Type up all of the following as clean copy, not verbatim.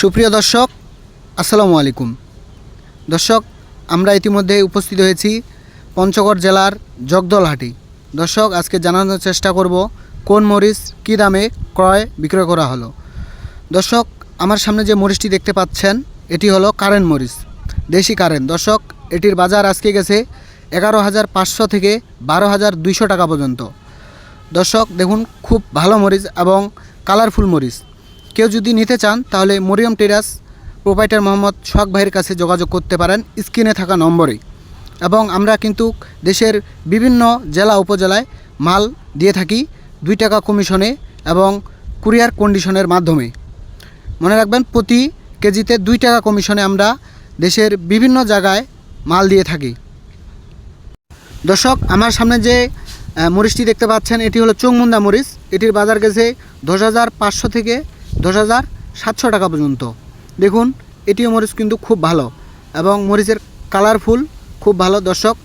সুপ্রিয় দর্শক, আসসালামু আলাইকুম। দর্শক, আমরা ইতিমধ্যে উপস্থিত হয়েছি পঞ্চগড় জেলার জগদলহাটি। দর্শক, আজকে জানানোর চেষ্টা করব কোন মরিচ কী দামে ক্রয় বিক্রয় করা হলো। দর্শক, আমার সামনে যে মরিচটি দেখতে পাচ্ছেন এটি হলো কারেন্ট মরিচ, দেশি কারেন্ট। দর্শক, এটির বাজার আজকে গেছে 11,500 থেকে 12,200 টাকা পর্যন্ত। দর্শক দেখুন, খুব ভালো মরিচ এবং কালারফুল মরিচ। কেউ যদি নিতে চান তাহলে মরিয়ম টেরাস প্রোপাইটার মোহাম্মদ সোহাগ ভাইয়ের কাছে যোগাযোগ করতে পারেন স্ক্রিনে থাকা নম্বরে। এবং আমরা কিন্তু দেশের বিভিন্ন জেলা উপজেলায় মাল দিয়ে থাকি 2 টাকা কমিশনে এবং কুরিয়ার কন্ডিশনের মাধ্যমে। মনে রাখবেন, প্রতি কেজিতে 2 টাকা কমিশনে আমরা দেশের বিভিন্ন জায়গায় মাল দিয়ে থাকি। দর্শক, আমার সামনে যে মরিচটি দেখতে পাচ্ছেন এটি হলো চৌমুন্দা মরিচ। এটির বাজার গেছে 10,500 থেকে 10,700 টাকা পর্যন্ত। দেখুন, এটিও মরিচ কিন্তু খুব ভালো এবং মরিচের কালারফুল খুব ভালো। দর্শক,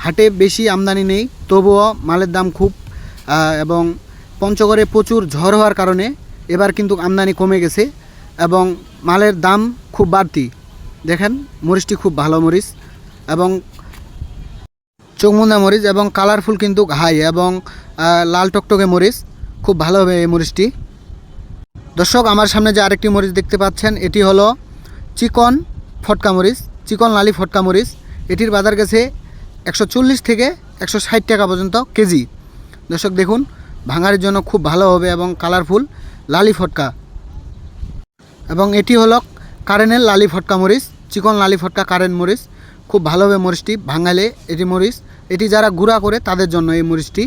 হাটে বেশি আমদানি নেই, তবুও মালের দাম খুব এবং পঞ্চগড়ে প্রচুর ঝড় হওয়ার কারণে এবার কিন্তু আমদানি কমে গেছে এবং মালের দাম খুব বাড়তি। দেখেন, মরিচটি খুব ভালো মরিচ এবং চৌমুন্দা মরিচ এবং কালারফুল কিন্তু হাই এবং লাল টকটকে মরিচ, খুব ভালো হবে এই মরিচটি। দর্শক, আমার সামনে যে আরেকটি মরিচ দেখতে পাচ্ছেন এটি হলো চিকন ফটকা মরিচ, চিকন লালি ফটকা মরিচ। এটির বাজার গেছে 140 থেকে 160 টাকা পর্যন্ত কেজি। দর্শক দেখুন, ভাঙারের জন্য খুব ভালো হবে এবং কালারফুল লালি ফটকা। এবং এটি হলো কারেন্টের লালি ফটকা মরিচ, চিকন লালি ফটকা কারেন্ট মরিচ, খুব ভালো হবে মরিচটি ভাঙালে। এটি মরিচ, এটি যারা গুঁড়া করে তাদের জন্য এই মরিচটি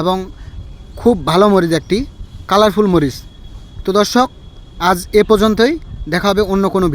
এবং খুব ভালো মরিচ, একটি কালারফুল মরিচ। তো দর্শক, আজ এ পর্যন্তই, দেখা হবে অন্য কোনো ভিডিও।